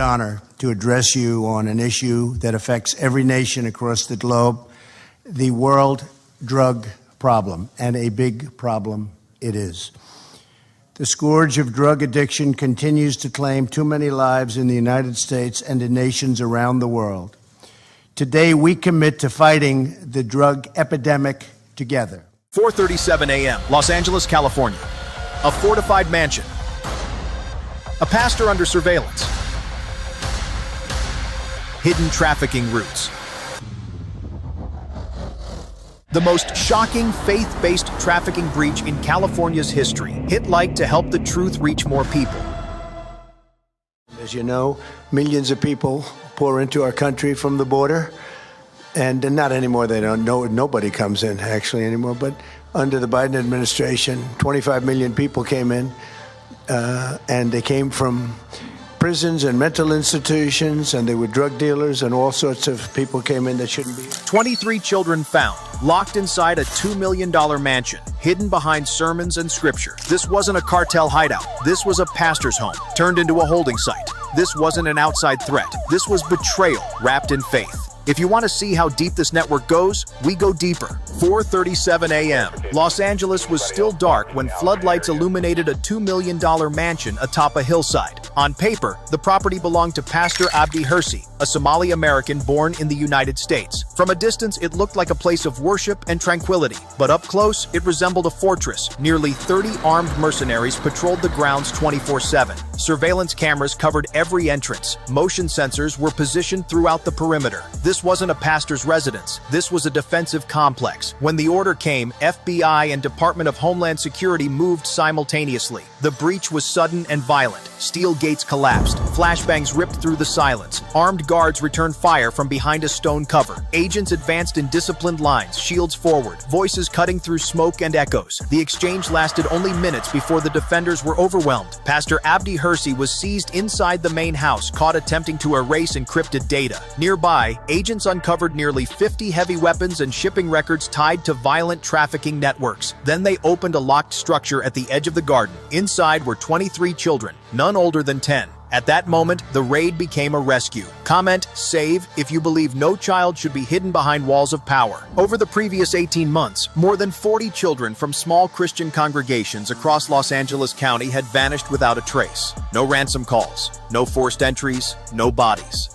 great honor to address you on an issue that affects every nation across the globe, the world drug problem, and a big problem it is. The scourge of drug addiction continues to claim too many lives in the United States and in nations around the world. Today, we commit to fighting the drug epidemic together. 4:37 a.m., Los Angeles, California. A fortified mansion. A pastor under surveillance. Hidden trafficking routes. The most shocking faith-based trafficking breach in California's history. Hit like to help the truth reach more people. As you know, millions of people pour into our country from the border. And not anymore, they don't know, nobody comes in actually anymore. But under the Biden administration, 25 million people came in, and they came from prisons and mental institutions, and they were drug dealers, and all sorts of people came in that shouldn't be. 23 children found, locked inside a $2 million mansion, hidden behind sermons and scripture. This wasn't a cartel hideout. This was a pastor's home, turned into a holding site. This wasn't an outside threat. This was betrayal wrapped in faith. If you want to see how deep this network goes, we go deeper. 4:37 a.m. Los Angeles was still dark when floodlights illuminated a $2 million mansion atop a hillside. On paper, the property belonged to Pastor Abdi Hirsi, a Somali American born in the United States. From a distance, it looked like a place of worship and tranquility, but up close, it resembled a fortress. Nearly 30 armed mercenaries patrolled the grounds 24/7. Surveillance cameras covered every entrance. Motion sensors were positioned throughout the perimeter. This wasn't a pastor's residence. This was a defensive complex. When the order came, FBI and Department of Homeland Security moved simultaneously. The breach was sudden and violent. Steel gates collapsed. Flashbangs ripped through the silence. Armed guards returned fire from behind a stone cover. Agents advanced in disciplined lines, shields forward, voices cutting through smoke and echoes. The exchange lasted only minutes before the defenders were overwhelmed. Pastor Abdi Hirsi was seized inside the main house, caught attempting to erase encrypted data. Nearby, agents uncovered nearly 50 heavy weapons and shipping records tied to violent trafficking networks. Then they opened a locked structure at the edge of the garden. Inside were 23 children, none older than 10. At that moment, the raid became a rescue. Comment SAVE if you believe no child should be hidden behind walls of power. Over the previous 18 months, more than 40 children from small Christian congregations across Los Angeles County had vanished without a trace. No ransom calls, no forced entries, no bodies.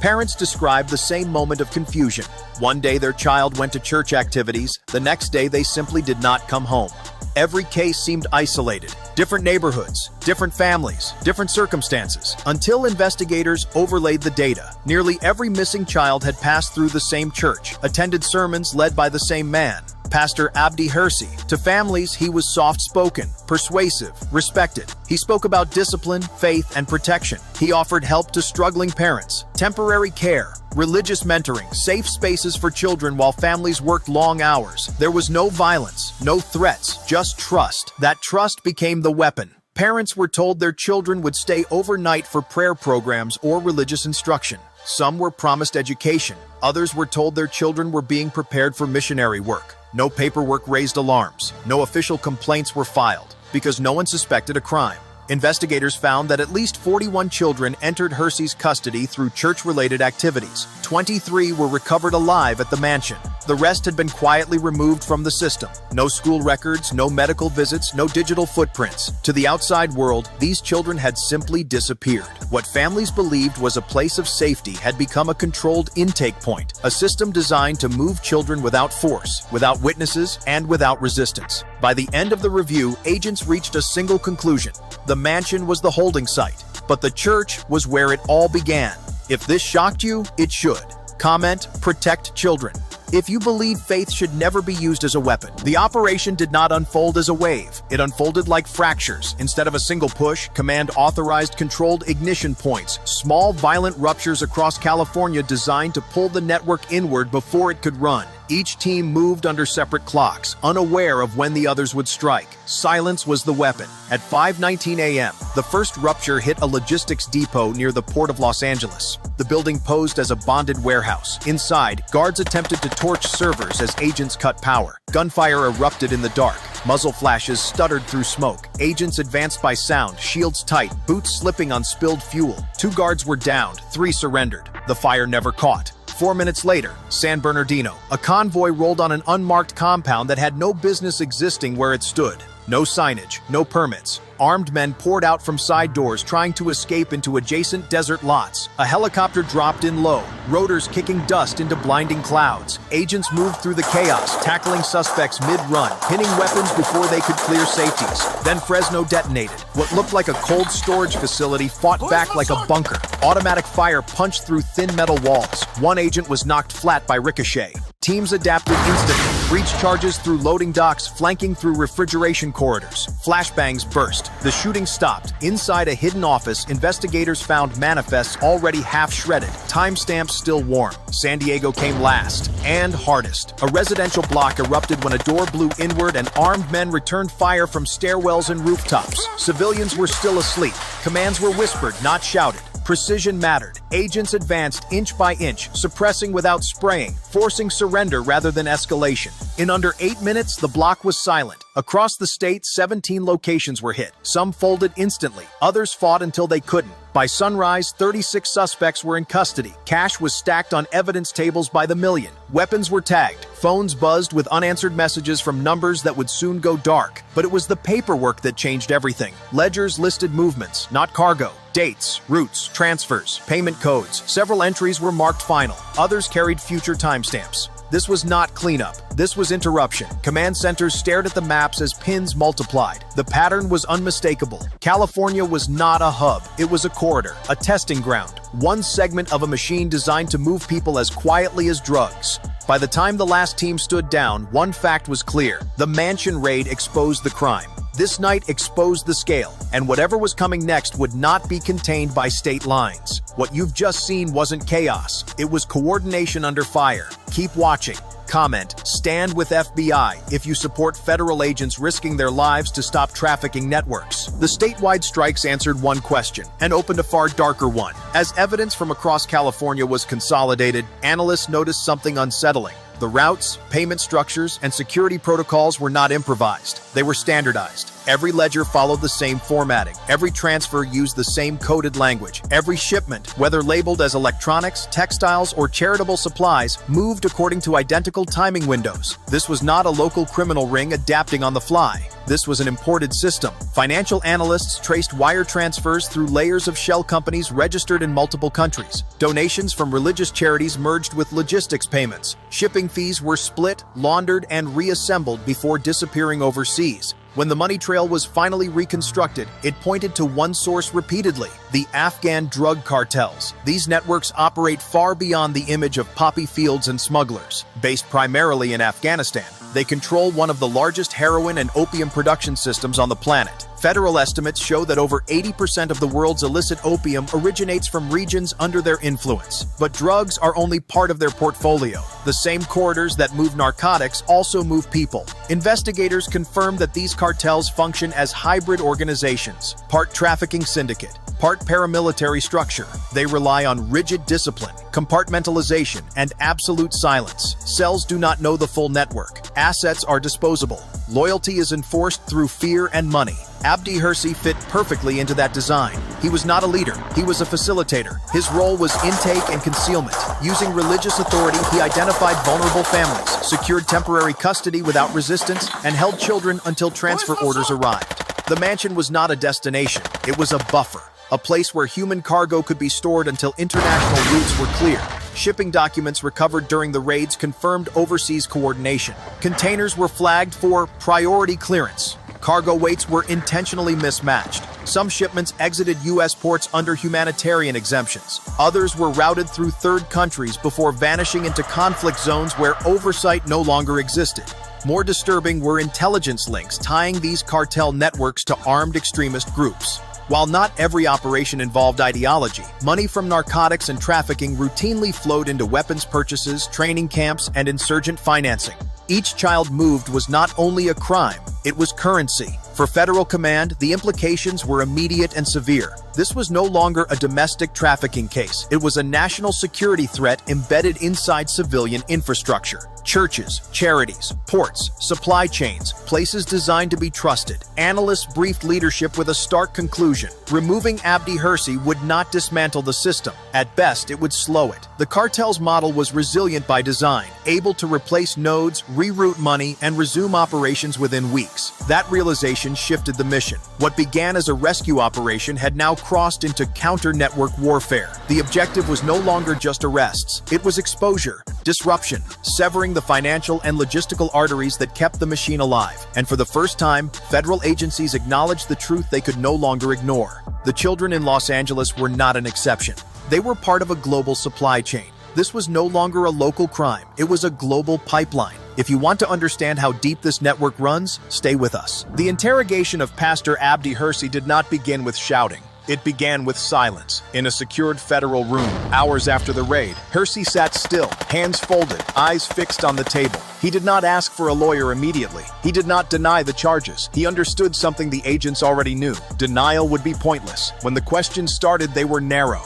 Parents described the same moment of confusion. One day their child went to church activities, the next day they simply did not come home. Every case seemed isolated. Different neighborhoods, different families, different circumstances. Until investigators overlaid the data, nearly every missing child had passed through the same church, attended sermons led by the same man, Pastor Abdi Hirsi. To families, he was soft-spoken, persuasive, respected. He spoke about discipline, faith, and protection. He offered help to struggling parents, temporary care, religious mentoring, safe spaces for children while families worked long hours. There was no violence, no threats, just trust. That trust became the weapon. Parents were told their children would stay overnight for prayer programs or religious instruction. Some were promised education. Others were told their children were being prepared for missionary work. No paperwork raised alarms. No official complaints were filed because no one suspected a crime. Investigators found that at least 41 children entered Hirsi's custody through church-related activities. 23 were recovered alive at the mansion. The rest had been quietly removed from the system. No school records, no medical visits, no digital footprints. To the outside world, these children had simply disappeared. What families believed was a place of safety had become a controlled intake point, a system designed to move children without force, without witnesses, and without resistance. By the end of the review, agents reached a single conclusion. The mansion was the holding site, but the church was where it all began. If this shocked you, it should. Comment, protect children. If you believe faith should never be used as a weapon, the operation did not unfold as a wave. It unfolded like fractures. Instead of a single push, command authorized controlled ignition points, small violent ruptures across California designed to pull the network inward before it could run. Each team moved under separate clocks, unaware of when the others would strike. Silence was the weapon. At 5:19 a.m., the first rupture hit a logistics depot near the port of Los Angeles. The building posed as a bonded warehouse. Inside, guards attempted to torch servers as agents cut power. Gunfire erupted in the dark. Muzzle flashes stuttered through smoke. Agents advanced by sound, shields tight, boots slipping on spilled fuel. 2 guards were downed, 3 surrendered. The fire never caught. 4 minutes later, San Bernardino, a convoy rolled on an unmarked compound that had no business existing where it stood. No signage, no permits. Armed men poured out from side doors trying to escape into adjacent desert lots. A helicopter dropped in low, rotors kicking dust into blinding clouds. Agents moved through the chaos, tackling suspects mid-run, pinning weapons before they could clear safeties. Then Fresno detonated. What looked like a cold storage facility fought back like a bunker. Automatic fire punched through thin metal walls. 1 agent was knocked flat by ricochet. Teams adapted instantly. Breach charges through loading docks, flanking through refrigeration corridors. Flashbangs burst. The shooting stopped. Inside a hidden office, investigators found manifests already half-shredded, timestamps still warm. San Diego came last and hardest. A residential block erupted when a door blew inward and armed men returned fire from stairwells and rooftops. Civilians were still asleep. Commands were whispered, not shouted. Precision mattered. Agents advanced inch by inch, suppressing without spraying, forcing surrender rather than escalation. In under 8 minutes, the block was silent. Across the state, 17 locations were hit. Some folded instantly. Others fought until they couldn't. By sunrise, 36 suspects were in custody. Cash was stacked on evidence tables by the million. Weapons were tagged. Phones buzzed with unanswered messages from numbers that would soon go dark. But it was the paperwork that changed everything. Ledgers listed movements, not cargo. Dates, routes, transfers, payment codes. Several entries were marked final. Others carried future timestamps. This was not cleanup. This was interruption. Command centers stared at the maps as pins multiplied. The pattern was unmistakable. California was not a hub. It was a corridor, a testing ground. One segment of a machine designed to move people as quietly as drugs. By the time the last team stood down, one fact was clear. The mansion raid exposed the crime. This night exposed the scale, and whatever was coming next would not be contained by state lines. What you've just seen wasn't chaos. It was coordination under fire. Keep watching. Comment, stand with FBI if you support federal agents risking their lives to stop trafficking networks. The statewide strikes answered one question and opened a far darker one. As evidence from across California was consolidated, analysts noticed something unsettling. The routes, payment structures, and security protocols were not improvised. They were standardized. Every ledger followed the same formatting. Every transfer used the same coded language. Every shipment, whether labeled as electronics, textiles, or charitable supplies, moved according to identical timing windows. This was not a local criminal ring adapting on the fly. This was an imported system. Financial analysts traced wire transfers through layers of shell companies registered in multiple countries. Donations from religious charities merged with logistics payments. Shipping fees were split, laundered, and reassembled before disappearing overseas. When the money trail was finally reconstructed, it pointed to one source repeatedly: the Afghan drug cartels. These networks operate far beyond the image of poppy fields and smugglers. Based primarily in Afghanistan, they control one of the largest heroin and opium production systems on the planet. Federal estimates show that over 80% of the world's illicit opium originates from regions under their influence. But drugs are only part of their portfolio. The same corridors that move narcotics also move people. Investigators confirmed that these cartels function as hybrid organizations, part trafficking syndicate, part paramilitary structure. They rely on rigid discipline, compartmentalization, and absolute silence. Cells do not know the full network. Assets are disposable. Loyalty is enforced through fear and money. Abdi Hirsi fit perfectly into that design. He was not a leader, he was a facilitator. His role was intake and concealment. Using religious authority, he identified vulnerable families, secured temporary custody without resistance, and held children until transfer orders arrived. The mansion was not a destination, it was a buffer. A place where human cargo could be stored until international routes were clear. Shipping documents recovered during the raids confirmed overseas coordination. Containers were flagged for priority clearance. Cargo weights were intentionally mismatched. Some shipments exited U.S. ports under humanitarian exemptions. Others were routed through third countries before vanishing into conflict zones where oversight no longer existed. More disturbing were intelligence links tying these cartel networks to armed extremist groups. While not every operation involved ideology, money from narcotics and trafficking routinely flowed into weapons purchases, training camps, and insurgent financing. Each child moved was not only a crime, it was currency. For federal command, the implications were immediate and severe. This was no longer a domestic trafficking case. It was a national security threat embedded inside civilian infrastructure. Churches, charities, ports, supply chains, places designed to be trusted. Analysts briefed leadership with a stark conclusion. Removing Abdi Hirsi would not dismantle the system. At best, it would slow it. The cartel's model was resilient by design, able to replace nodes, reroute money, and resume operations within weeks. That realization shifted the mission. What began as a rescue operation had now crossed into counter-network warfare. The objective was no longer just arrests. It was exposure, disruption, severing the financial and logistical arteries that kept the machine alive. And for the first time, federal agencies acknowledged the truth they could no longer ignore. The children in Los Angeles were not an exception. They were part of a global supply chain. This was no longer a local crime. It was a global pipeline. If you want to understand how deep this network runs, stay with us. The interrogation of Pastor Abdi Hirsi did not begin with shouting. It began with silence. In a secured federal room, hours after the raid, Hirsi sat still, hands folded, eyes fixed on the table. He did not ask for a lawyer immediately. He did not deny the charges. He understood something the agents already knew. Denial would be pointless. When the questions started, they were narrow.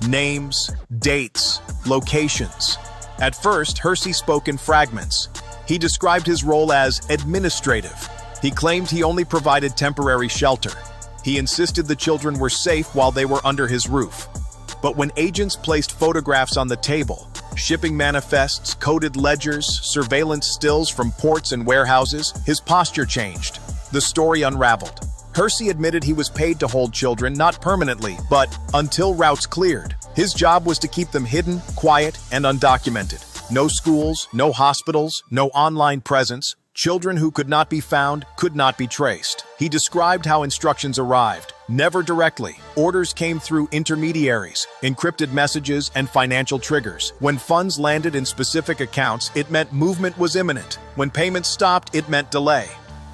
Names, dates, locations. At first, Hirsi spoke in fragments. He described his role as administrative. He claimed he only provided temporary shelter. He insisted the children were safe while they were under his roof. But when agents placed photographs on the table, shipping manifests, coded ledgers, surveillance stills from ports and warehouses, his posture changed. The story unraveled. Hirsi admitted he was paid to hold children, not permanently, but until routes cleared. His job was to keep them hidden, quiet, and undocumented. No schools, no hospitals, no online presence. Children who could not be found could not be traced. He described how instructions arrived, never directly. Orders came through intermediaries, encrypted messages, and financial triggers. When funds landed in specific accounts, it meant movement was imminent. When payments stopped, it meant delay.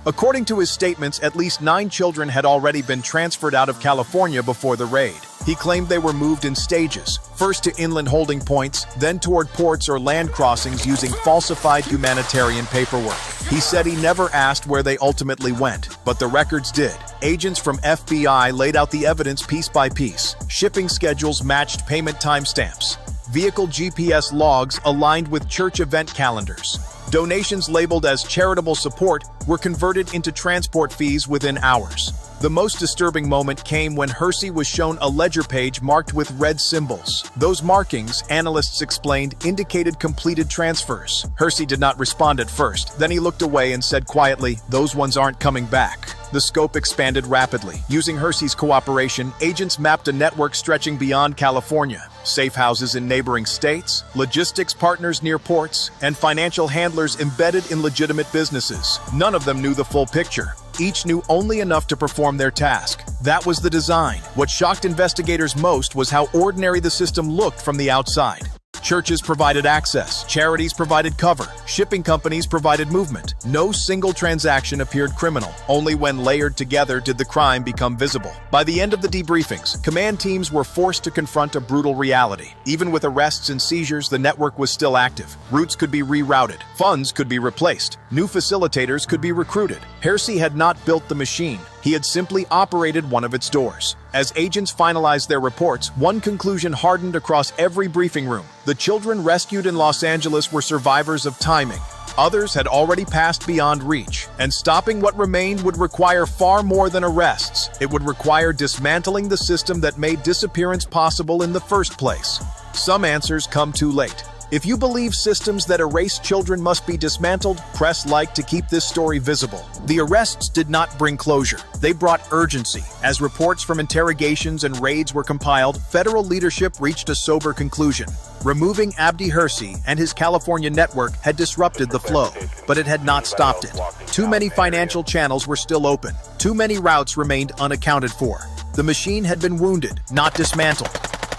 According to his statements, at least 9 children had already been transferred out of California before the raid. He claimed they were moved in stages, first to inland holding points, then toward ports or land crossings using falsified humanitarian paperwork. He said he never asked where they ultimately went, but the records did. Agents from FBI laid out the evidence piece by piece. Shipping schedules matched payment timestamps. Vehicle GPS logs aligned with church event calendars. Donations labeled as charitable support were converted into transport fees within hours. The most disturbing moment came when Hirsi was shown a ledger page marked with red symbols. Those markings, analysts explained, indicated completed transfers. Hirsi did not respond at first. Then he looked away and said quietly, "Those ones aren't coming back." The scope expanded rapidly. Using Hirsi's cooperation, agents mapped a network stretching beyond California. Safe houses in neighboring states, logistics partners near ports, and financial handlers embedded in legitimate businesses. None of them knew the full picture. Each knew only enough to perform their task. That was the design. What shocked investigators most was how ordinary the system looked from the outside. Churches provided access, charities provided cover, shipping companies provided movement. No single transaction appeared criminal. Only when layered together did the crime become visible. By the end of the debriefings, command teams were forced to confront a brutal reality. Even with arrests and seizures, the network was still active. Routes could be rerouted. Funds could be replaced. New facilitators could be recruited. Hirsi had not built the machine. He had simply operated one of its doors. As agents finalized their reports, one conclusion hardened across every briefing room. The children rescued in Los Angeles were survivors of timing. Others had already passed beyond reach, and stopping what remained would require far more than arrests. It would require dismantling the system that made disappearance possible in the first place. Some answers come too late. If you believe systems that erase children must be dismantled, press like to keep this story visible. The arrests did not bring closure. They brought urgency. As reports from interrogations and raids were compiled, federal leadership reached a sober conclusion. Removing Abdi Hirsi and his California network had disrupted the flow, but it had not stopped it. Too many financial channels were still open. Too many routes remained unaccounted for. The machine had been wounded, not dismantled.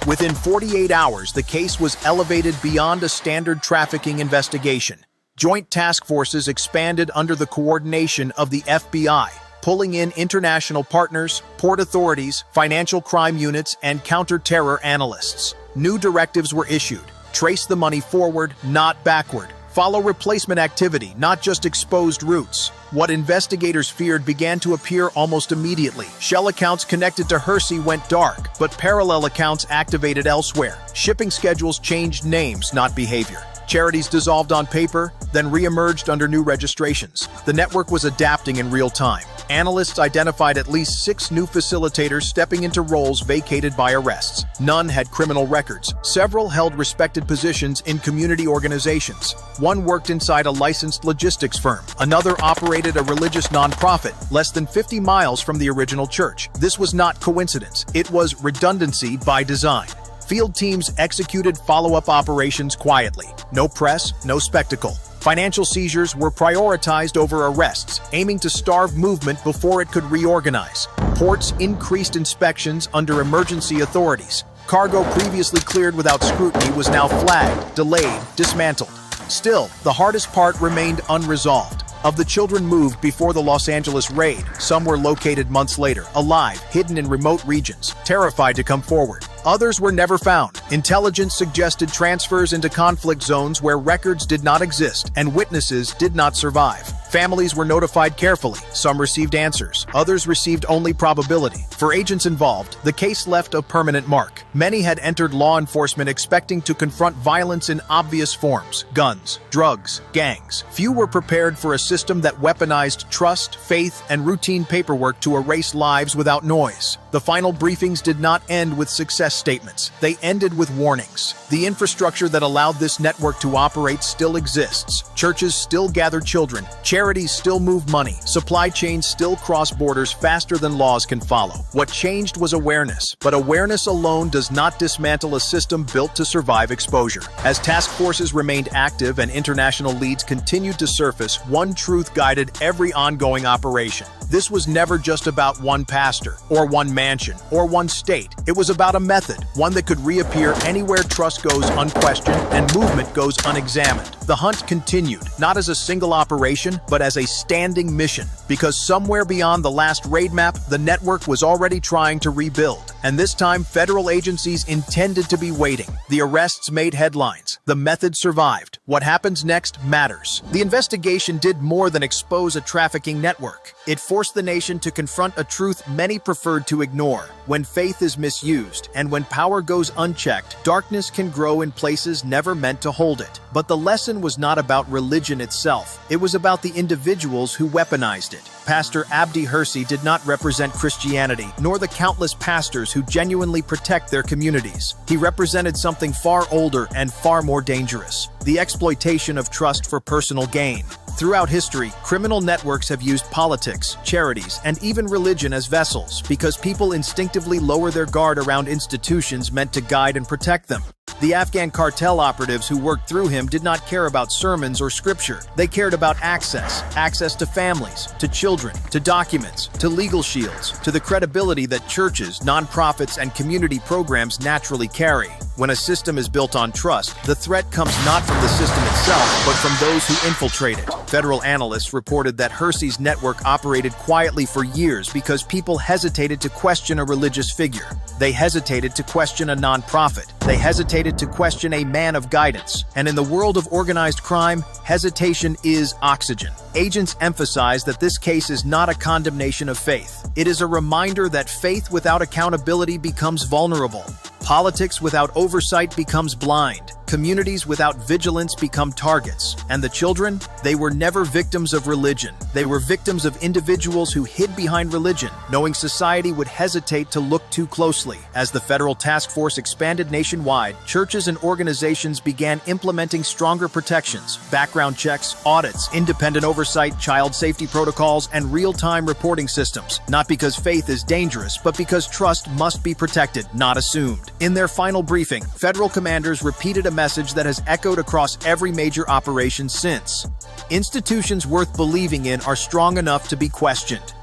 Within 48 hours, the case was elevated beyond a standard trafficking investigation. Joint task forces expanded under the coordination of the FBI. pulling in international partners, port authorities, financial crime units, and counter-terror analysts. New directives were issued. Trace the money forward, not backward. Follow replacement activity, not just exposed routes. What investigators feared began to appear almost immediately. Shell accounts connected to Hersey went dark, but parallel accounts activated elsewhere. Shipping schedules changed names, not behavior. Charities dissolved on paper, then re-emerged under new registrations. The network was adapting in real time. Analysts identified at least 6 new facilitators stepping into roles vacated by arrests. None had criminal records. Several held respected positions in community organizations. One worked inside a licensed logistics firm. Another operated a religious nonprofit less than 50 miles from the original church. This was not coincidence. It was redundancy by design. Field teams executed follow-up operations quietly. No press, no spectacle. Financial seizures were prioritized over arrests, aiming to starve movement before it could reorganize. Ports increased inspections under emergency authorities. Cargo previously cleared without scrutiny was now flagged, delayed, dismantled. Still, the hardest part remained unresolved. Of the children moved before the Los Angeles raid, some were located months later, alive, hidden in remote regions, terrified to come forward. Others were never found. Intelligence suggested transfers into conflict zones where records did not exist and witnesses did not survive. Families were notified carefully. Some received answers. Others received only probability. For agents involved, the case left a permanent mark. Many had entered law enforcement expecting to confront violence in obvious forms: guns, drugs, gangs. Few were prepared for a system that weaponized trust, faith, and routine paperwork to erase lives without noise. The final briefings did not end with success statements. They ended with warnings. The infrastructure that allowed this network to operate still exists. Churches still gather children. Charities still move money. Supply chains still cross borders faster than laws can follow. What changed was awareness, but awareness alone does not dismantle a system built to survive exposure. As task forces remained active and international leads continued to surface, one truth guided every ongoing operation. This was never just about one pastor, or one mansion, or one state. It was about a method, one that could reappear anywhere trust goes unquestioned and movement goes unexamined. The hunt continued, not as a single operation, but as a standing mission. Because somewhere beyond the last raid map, the network was already trying to rebuild. And this time, federal agencies intended to be waiting. The arrests made headlines. The method survived. What happens next matters. The investigation did more than expose a trafficking network. It forced the nation to confront a truth many preferred to ignore. When faith is misused, and when power goes unchecked, darkness can grow in places never meant to hold it. But the lesson was not about religion itself. It was about the individuals who weaponized it. Pastor Abdi Hersey did not represent Christianity, nor the countless pastors who genuinely protect their communities. He represented something far older and far more dangerous: the exploitation of trust for personal gain. Throughout history, criminal networks have used politics, charities, and even religion as vessels because people instinctively lower their guard around institutions meant to guide and protect them. The Afghan cartel operatives who worked through him did not care about sermons or scripture. They cared about access to families, to children, to documents, to legal shields, to the credibility that churches, nonprofits, and community programs naturally carry. When a system is built on trust, the threat comes not from the system itself, but from those who infiltrate it. Federal analysts reported that Hersey's network operated quietly for years because people hesitated to question a religious figure. They hesitated to question a nonprofit. They hesitated to question a man of guidance. And in the world of organized crime, hesitation is oxygen. Agents emphasize that this case is not a condemnation of faith. It is a reminder that faith without accountability becomes vulnerable. Politics without oversight becomes blind. Communities without vigilance become targets. And the children? They were never victims of religion. They were victims of individuals who hid behind religion, knowing society would hesitate to look too closely. As the federal task force expanded nationwide, churches and organizations began implementing stronger protections: background checks, audits, independent oversight, child safety protocols, and real-time reporting systems. Not because faith is dangerous, but because trust must be protected, not assumed. In their final briefing, federal commanders repeated a message that has echoed across every major operation since. Institutions worth believing in are strong enough to be questioned.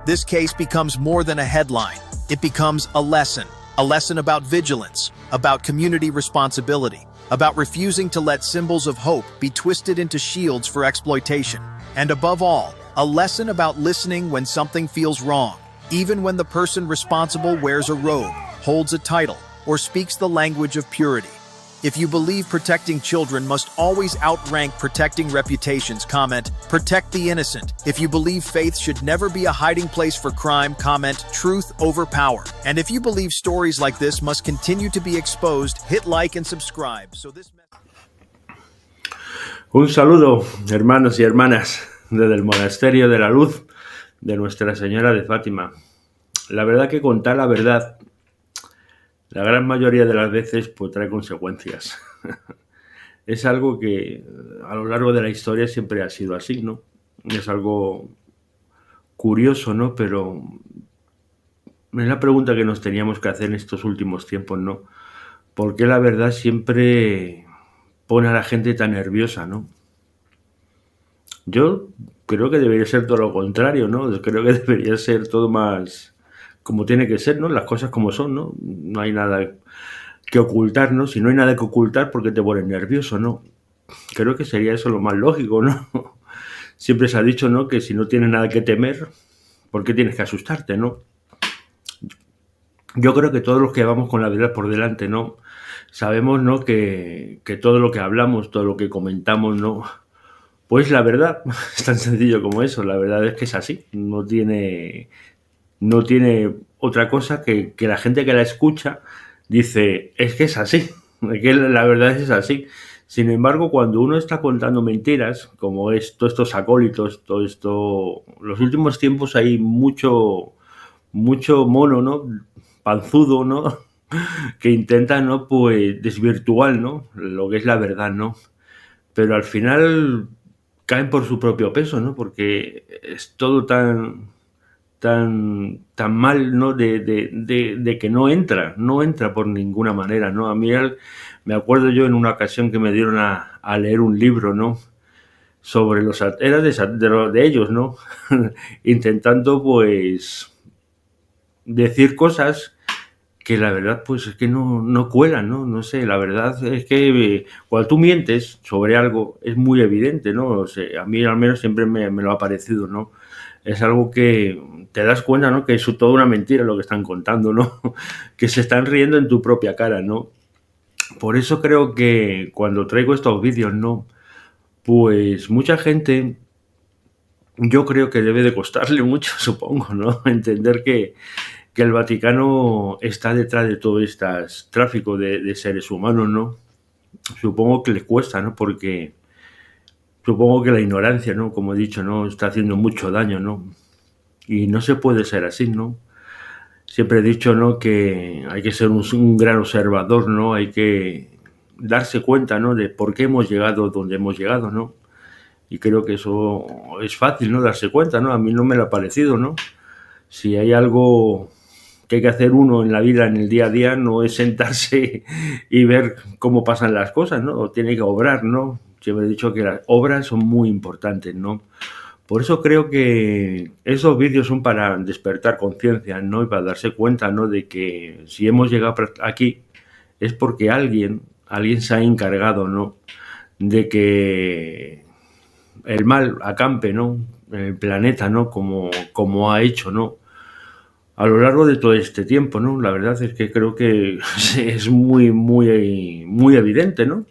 This case becomes more than a headline. It becomes a lesson about vigilance, about community responsibility, about refusing to let symbols of hope be twisted into shields for exploitation, and above all, A lesson about listening when something feels wrong, even when the person responsible wears a robe, holds a title, or speaks the language of purity. If you believe protecting children must always outrank protecting reputations, comment, protect the innocent. If you believe faith should never be a hiding place for crime, comment, truth over power. And if you believe stories like this must continue to be exposed, hit like and subscribe. Un saludo, hermanos y hermanas, desde el Monasterio de la Luz de Nuestra Señora de Fátima. La verdad que contar la verdad, la gran mayoría de las veces, pues trae consecuencias. Es algo que a lo largo de la historia siempre ha sido así, ¿no? Es algo curioso, ¿no? Pero es la pregunta que nos teníamos que hacer en estos últimos tiempos, ¿no? ¿Por qué la verdad siempre pone a la gente tan nerviosa, ¿no? Yo creo que debería ser todo lo contrario, ¿no? Creo que debería ser todo más como tiene que ser, ¿no? Las cosas como son, ¿no? No hay nada que ocultar, ¿no? Si no hay nada que ocultar, ¿por qué te pones nervioso, no? Creo que sería eso lo más lógico, ¿no? Siempre se ha dicho, ¿no? Que si no tienes nada que temer, ¿por qué tienes que asustarte, no? Yo creo que todos los que vamos con la verdad por delante, ¿no? Sabemos, ¿no? Que todo lo que hablamos, todo lo que comentamos, ¿no? Pues la verdad, es tan sencillo como eso. La verdad es que es así. No tiene otra cosa que la gente que la escucha dice, es que es así, es que la verdad es así. Sin embargo, cuando uno está contando mentiras, como es todos estos acólitos, todo esto, los últimos tiempos hay mucho mono, ¿no? Panzudo, ¿no? Que intenta, ¿no? Pues desvirtuar, ¿no? Lo que es la verdad, ¿no? Pero al final caen por su propio peso, ¿no? Porque es todo tan mal, ¿no? De que no entra por ninguna manera, ¿no? A mí me acuerdo yo en una ocasión que me dieron a leer un libro, ¿no? Sobre era de ellos, ¿no? Intentando, pues, decir cosas que la verdad, pues, es que no cuelan, ¿no? No sé, la verdad es que cuando tú mientes sobre algo es muy evidente, ¿no? O sea, a mí al menos siempre me lo ha parecido, ¿no? Es algo que te das cuenta, ¿no? Que es toda una mentira lo que están contando, ¿no? Que se están riendo en tu propia cara, ¿no? Por eso creo que cuando traigo estos vídeos, ¿no? Pues mucha gente, yo creo que debe de costarle mucho, supongo, ¿no? Entender que el Vaticano está detrás de todo este tráfico de seres humanos, ¿no? Supongo que les cuesta, ¿no? Porque supongo que la ignorancia, ¿no? Como he dicho, ¿no? Está haciendo mucho daño, ¿no? Y no se puede ser así, ¿no? Siempre he dicho, ¿no? Que hay que ser un gran observador, ¿no? Hay que darse cuenta, ¿no? De por qué hemos llegado donde hemos llegado, ¿no? Y creo que eso es fácil, ¿no? Darse cuenta, ¿no? A mí no me lo ha parecido, ¿no? Si hay algo que hay que hacer uno en la vida, en el día a día, no es sentarse y ver cómo pasan las cosas, ¿no? O tiene que obrar, ¿no? Siempre he dicho que las obras son muy importantes, ¿no? Por eso creo que esos vídeos son para despertar conciencia, ¿no? Y para darse cuenta, ¿no? De que si hemos llegado aquí es porque alguien se ha encargado, ¿no? De que el mal acampe, ¿no? En el planeta, ¿no? Como ha hecho, ¿no? A lo largo de todo este tiempo, ¿no? La verdad es que creo que es muy evidente, ¿no?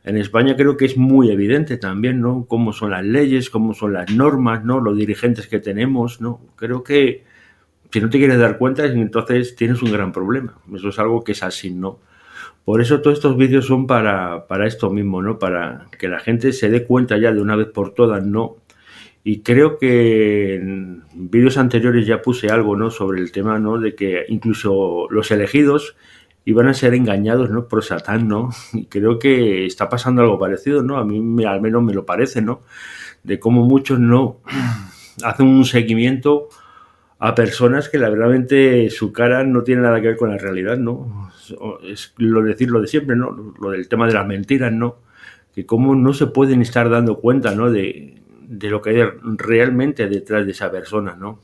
En España creo que es muy evidente también, ¿no? Cómo son las leyes, cómo son las normas, ¿no? Los dirigentes que tenemos, ¿no? Creo que si no te quieres dar cuenta, entonces tienes un gran problema. Eso es algo que es así, ¿no? Por eso todos estos vídeos son para esto mismo, ¿no? Para que la gente se dé cuenta ya de una vez por todas, ¿no? Y creo que en vídeos anteriores ya puse algo, ¿no? Sobre el tema, ¿no? De que incluso los elegidos iban a ser engañados, ¿no? Por Satán, ¿no? Y creo que está pasando algo parecido, ¿no? A mí al menos me lo parece, ¿no? De cómo muchos no hacen un seguimiento a personas que verdaderamente su cara no tiene nada que ver con la realidad, ¿no? Es decir lo de siempre, ¿no? Lo del tema de las mentiras, ¿no? Que cómo no se pueden estar dando cuenta, ¿no? De lo que hay realmente detrás de esa persona, ¿no?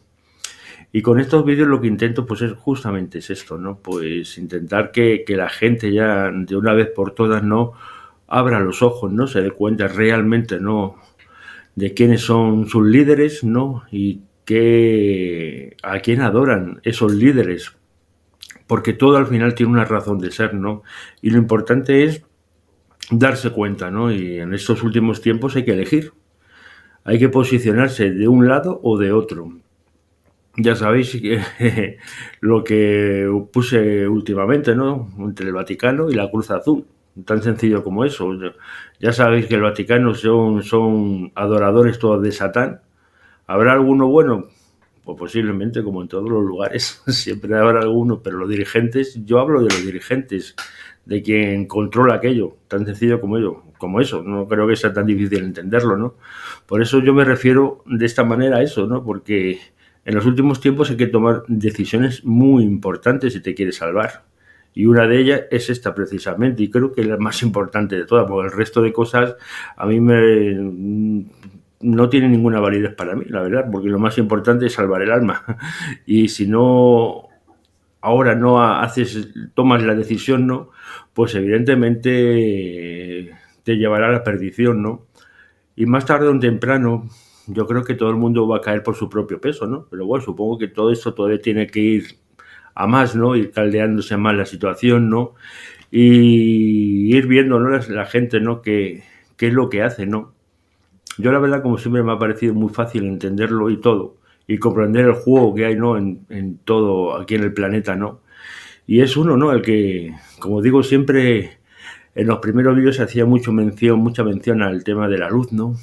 Y con estos vídeos lo que intento pues es justamente esto, ¿no? Pues intentar que la gente ya de una vez por todas no abra los ojos, ¿no? Se dé cuenta realmente, ¿no? de quiénes son sus líderes, ¿no? Y a quién adoran esos líderes, porque todo al final tiene una razón de ser, ¿no? Y lo importante es darse cuenta, ¿no? Y en estos últimos tiempos hay que elegir, hay que posicionarse de un lado o de otro. Ya sabéis que lo que puse últimamente, ¿no? Entre el Vaticano y la Cruz Azul. Tan sencillo como eso. Ya sabéis que el Vaticano son adoradores todos de Satán. ¿Habrá alguno bueno? Pues posiblemente, como en todos los lugares, siempre habrá alguno, pero los dirigentes, yo hablo de los dirigentes, de quien controla aquello, tan sencillo como eso. No creo que sea tan difícil entenderlo, ¿no? Por eso yo me refiero de esta manera a eso, ¿no? Porque en los últimos tiempos hay que tomar decisiones muy importantes si te quieres salvar. Y una de ellas es esta precisamente, y creo que es la más importante de todas, porque el resto de cosas a mí no tiene ninguna validez para mí, la verdad, porque lo más importante es salvar el alma. Y si no, ahora no tomas la decisión, ¿no? Pues evidentemente te llevará a la perdición, ¿no? Y más tarde o temprano, yo creo que todo el mundo va a caer por su propio peso, ¿no? Pero bueno, supongo que todo esto todavía tiene que ir a más, ¿no? Ir caldeándose más la situación, ¿no? Y ir viendo, ¿no? La gente, ¿no? ¿Qué es lo que hace, ¿no? Yo la verdad, como siempre, me ha parecido muy fácil entenderlo y todo, y comprender el juego que hay, ¿no? En todo aquí en el planeta, ¿no? Y es uno, ¿no? El que, como digo siempre, en los primeros vídeos se hacía mucha mención al tema de la luz, ¿no?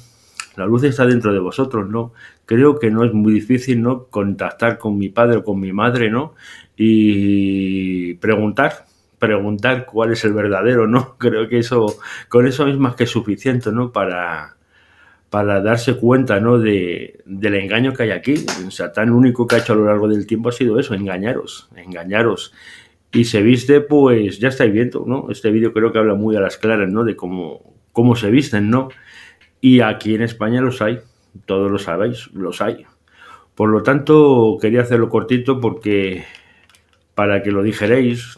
La luz está dentro de vosotros, ¿no? Creo que no es muy difícil, ¿no? Contactar con mi padre o con mi madre, ¿no? Y preguntar cuál es el verdadero, ¿no? Creo que con eso es más que suficiente, ¿no? Para darse cuenta, ¿no? Del engaño que hay aquí. Satán lo único que ha hecho a lo largo del tiempo ha sido eso, engañaros. Y se viste, pues ya estáis viendo, ¿no? Este vídeo creo que habla muy a las claras, ¿no? De cómo se visten, ¿no? Y aquí en España los hay, todos lo sabéis, los hay. Por lo tanto, quería hacerlo cortito para que lo digeráis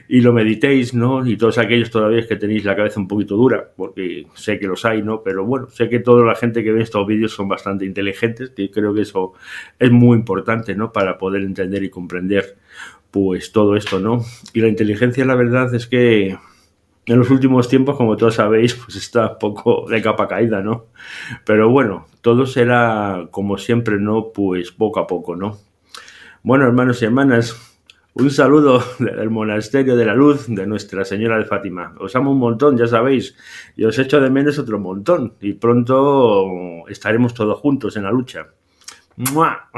y lo meditéis, ¿no? Y todos aquellos todavía que tenéis la cabeza un poquito dura, porque sé que los hay, ¿no? Pero bueno, sé que toda la gente que ve estos vídeos son bastante inteligentes, que creo que eso es muy importante, ¿no? Para poder entender y comprender, pues, todo esto, ¿no? Y la inteligencia, la verdad es que en los últimos tiempos, como todos sabéis, pues está un poco de capa caída, ¿no? Pero bueno, todo será, como siempre, ¿no? Pues poco a poco, ¿no? Bueno, hermanos y hermanas, un saludo del Monasterio de la Luz de Nuestra Señora de Fátima. Os amo un montón, ya sabéis, y os echo de menos otro montón. Y pronto estaremos todos juntos en la lucha. ¡Mua!